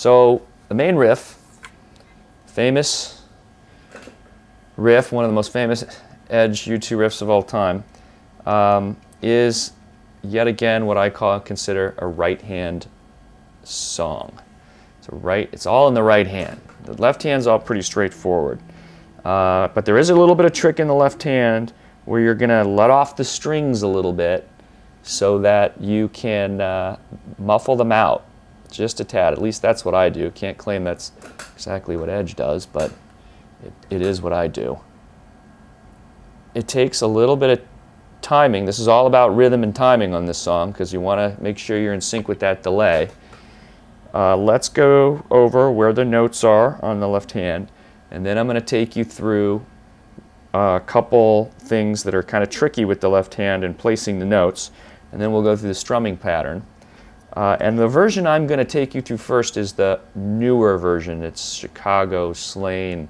So the main riff, famous riff, one of the most famous Edge U2 riffs of all time, is yet again what I consider a right-hand song. It's all in the right hand. The left hand's all pretty straightforward. But there is a little bit of trick in the left hand where you're going to let off the strings a little bit so that you can muffle them out just a tad. At least that's what I do. Can't claim that's exactly what Edge does, but it is what I do. It takes a little bit of timing. This is all about rhythm and timing on this song because you want to make sure you're in sync with that delay. Let's go over where the notes are on the left hand, and then I'm going to take you through a couple things that are kind of tricky with the left hand and placing the notes, and then we'll go through the strumming pattern. And the version I'm going to take you through first is the newer version. It's Chicago Slane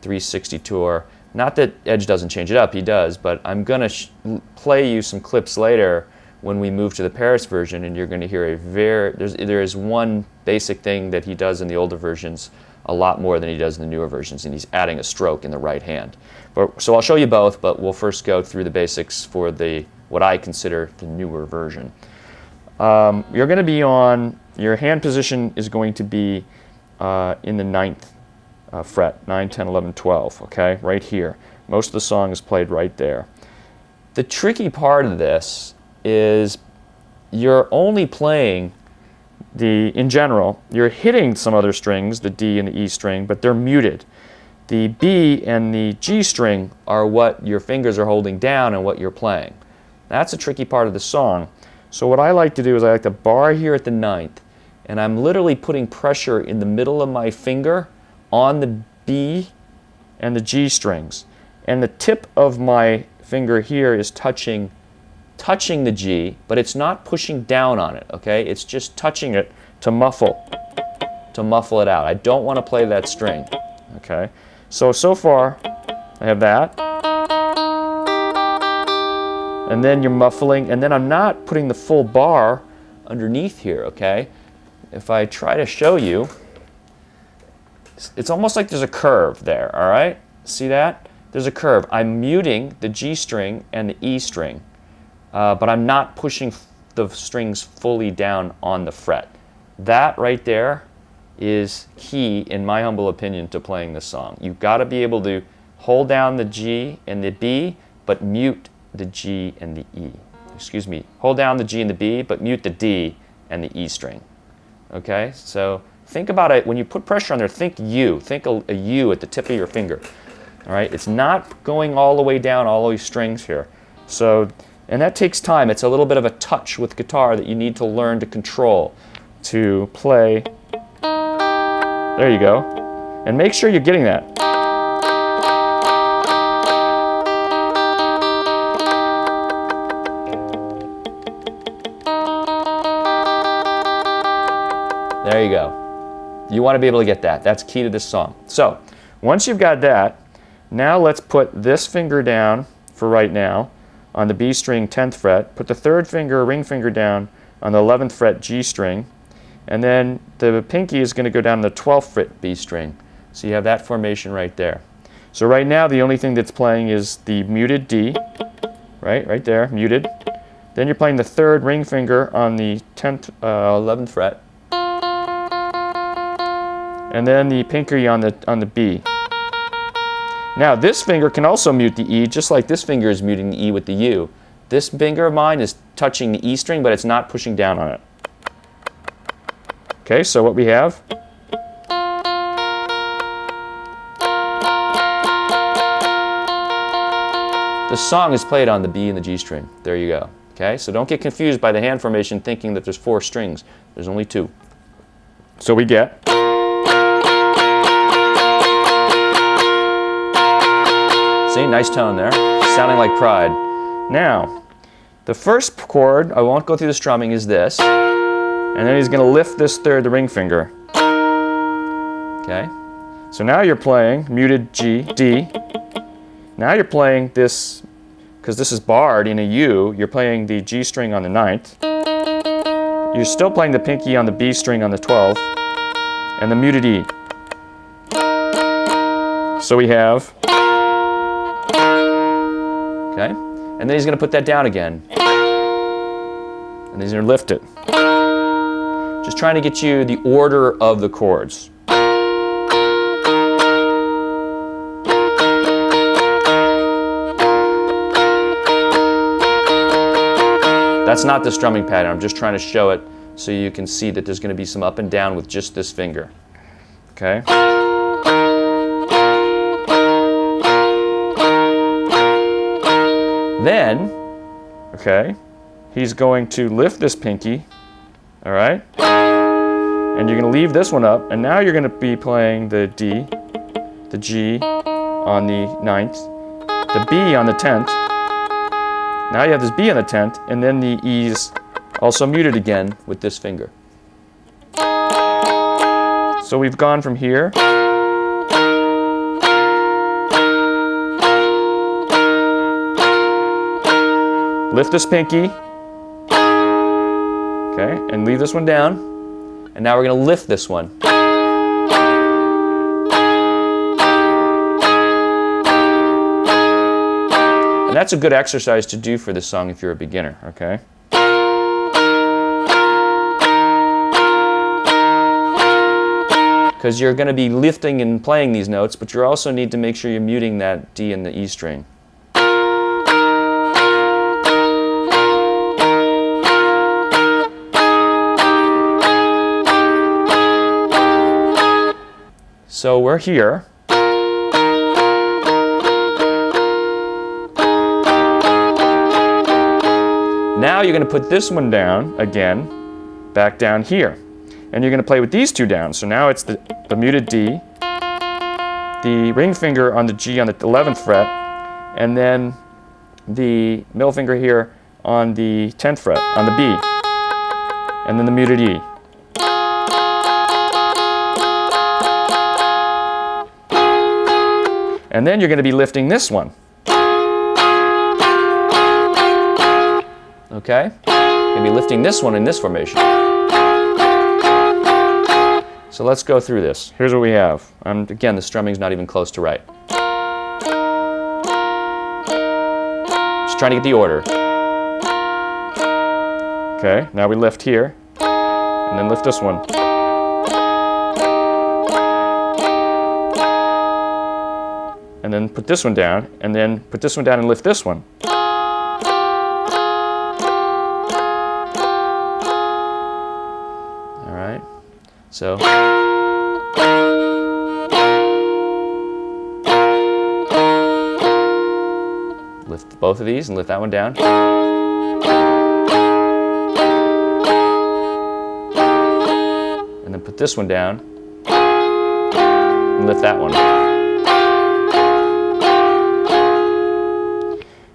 360 Tour. Not that Edge doesn't change it up, he does, but I'm going to play you some clips later when we move to the Paris version, and you're going to hear there is one basic thing that he does in the older versions a lot more than he does in the newer versions, and he's adding a stroke in the right hand. So I'll show you both, but we'll first go through the basics for what I consider the newer version. You're going to be your hand position is going to be in the 9th fret, 9, 10, 11, 12, okay, right here. Most of the song is played right there. The tricky part of this is you're only playing in general, you're hitting some other strings, the D and the E string, but they're muted. The B and the G string are what your fingers are holding down and what you're playing. That's a tricky part of the song. So what I like to do is I like to bar here at the 9th, and I'm literally putting pressure in the middle of my finger on the B and the G strings. And the tip of my finger here is touching the G, but it's not pushing down on it, okay? It's just touching it to muffle it out. I don't want to play that string, okay? So far, I have that. And then you're muffling, and then I'm not putting the full bar underneath here, okay? If I try to show you, it's almost like there's a curve there, all right? See that? There's a curve. I'm muting the G string and the E string, but I'm not pushing the strings fully down on the fret. That right there is key, in my humble opinion, to playing this song. You've got to be able to hold down the G and the B, but mute the G and the E. Excuse me. Hold down the G and the B, but mute the D and the E string. Okay? So think about it. When you put pressure on there, think U. Think a U at the tip of your finger. All right? It's not going all the way down all these strings here. And that takes time. It's a little bit of a touch with guitar that you need to learn to control, to play. There you go. And make sure you're getting that. There you go. You want to be able to get that. That's key to this song. So, once you've got that, now let's put this finger down for right now on the B string 10th fret. Put the third finger, ring finger down on the 11th fret G string. And then the pinky is going to go down the 12th fret B string. So you have that formation right there. So right now the only thing that's playing is the muted D, right there, muted. Then you're playing the third ring finger on the 11th fret. And then the pinky on the B. Now this finger can also mute the E, just like this finger is muting the E with the U. This finger of mine is touching the E string, but it's not pushing down on it. Okay, so what we have, the song is played on the B and the G string. There you go. Okay, so don't get confused by the hand formation thinking that there's 4 strings. There's only 2. So we get, see, nice tone there, sounding like Pride. Now, the first chord, I won't go through the strumming, is this. And then he's going to lift this third, the ring finger. Okay? So now you're playing muted G, D. Now you're playing this, because this is barred in a U, you're playing the G string on the 9th. You're still playing the pinky on the B string on the 12th. and the muted E. So we have, okay, and then he's going to put that down again, and he's going to lift it. Just trying to get you the order of the chords. That's not the strumming pattern. I'm just trying to show it so you can see that there's going to be some up and down with just this finger. Okay? Then, okay, he's going to lift this pinky, all right? And you're going to leave this one up, and now you're going to be playing the D, the G on the 9th, the B on the 10th. Now you have this B on the 10th, and then the E's also muted again with this finger. So we've gone from here lift this pinky, okay, and leave this one down, and now we're going to lift this one. And that's a good exercise to do for this song if you're a beginner, okay? Because you're going to be lifting and playing these notes, but you also need to make sure you're muting that D and the E string. So we're here. Now you're going to put this one down again, back down here. And you're going to play with these two down. So now it's the muted D, the ring finger on the G on the 11th fret, and then the middle finger here on the 10th fret, on the B, and then the muted E. And then you're going to be lifting this one. Okay? You're going to be lifting this one in this formation. So let's go through this. Here's what we have. Again, the strumming's not even close to right. Just trying to get the order. Okay, now we lift here, and then lift this one. And then put this one down, and then put this one down and lift this one. All right, so. Lift both of these and lift that one down. And then put this one down and lift that one.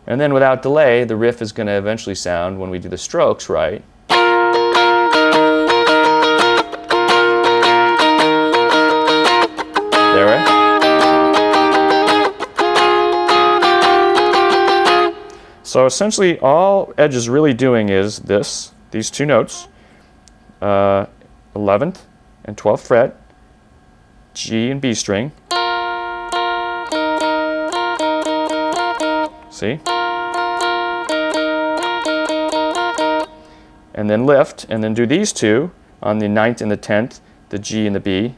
And then without delay, the riff is going to eventually sound, when we do the strokes right, there, right? So essentially all Edge is really doing is these two notes, 11th and 12th fret, G and B string. See? And then lift, and then do these two on the 9th and the 10th, the G and the B.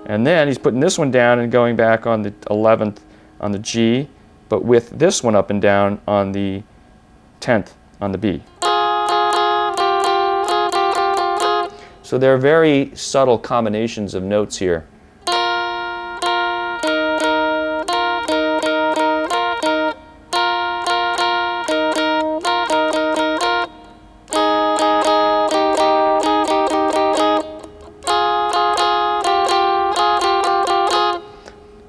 And then he's putting this one down and going back on the 11th on the G, but with this one up and down on the 10th on the B. So there are very subtle combinations of notes here.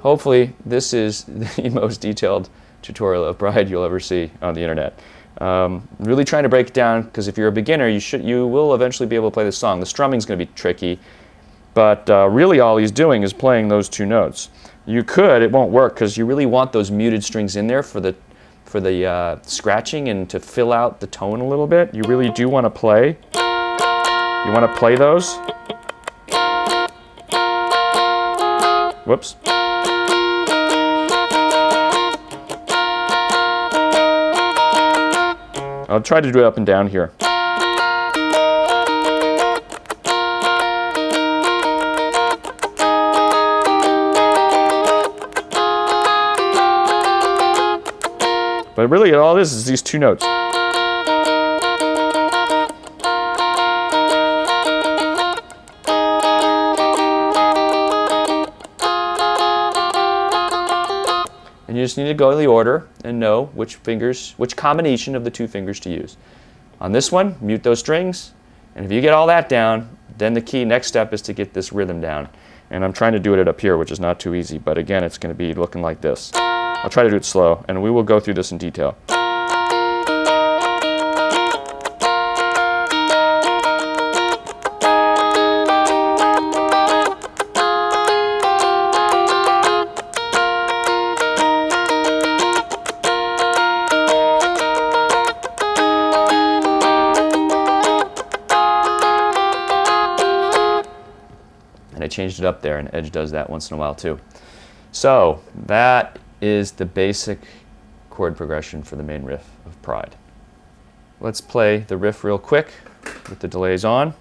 Hopefully, this is the most detailed tutorial of Bride you'll ever see on the internet. Really trying to break it down, because if you're a beginner, you will eventually be able to play this song. The strumming's going to be tricky, but really all he's doing is playing those two notes. You could, it won't work, because you really want those muted strings in there for the scratching and to fill out the tone a little bit. You really do want to play You want to play those. Whoops. I'll try to do it up and down here. But really all this is these two notes. And you just need to go in the order and know which combination of the two fingers to use. On this one, mute those strings, and if you get all that down, then the key next step is to get this rhythm down. And I'm trying to do it up here, which is not too easy, but again, it's going to be looking like this. I'll try to do it slow, and we will go through this in detail. And I changed it up there, and Edge does that once in a while too. So that is the basic chord progression for the main riff of Pride. Let's play the riff real quick with the delays on.